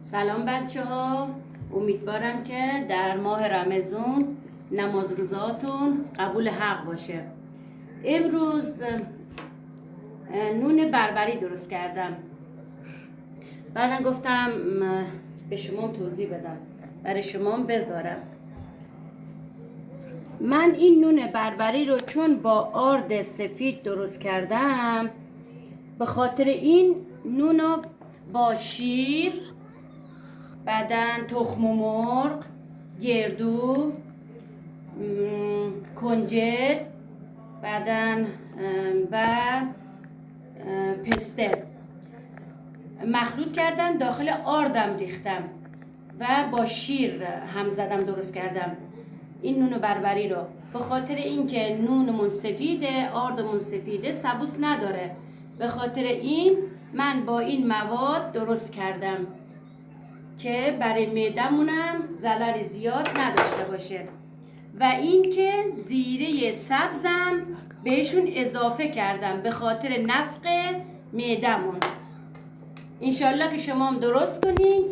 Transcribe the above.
سلام بچه ها، امیدوارم که در ماه رمضان نماز روزاتون قبول حق باشه. امروز نون بربری درست کردم. بعدم گفتم به شما توضیح بدم، برای شما بذارم. من این نون بربری رو چون با آرد سفید درست کردم، به خاطر این نون رو با شیر، بعدن تخم مرغ، گردو، کنجد، بعدن و پسته مخلوط کردم، داخل آردم ریختم و با شیر هم زدم درست کردم این نون بربری رو. به خاطر اینکه نونمون سفیده، آردمون سفیده، سبوس نداره، به خاطر این من با این مواد درست کردم که برای معدمونم ضرر زیاد نداشته باشه. و اینکه زیره سبزم بهشون اضافه کردم به خاطر نفع معدمون. انشالله که شما هم درست کنین.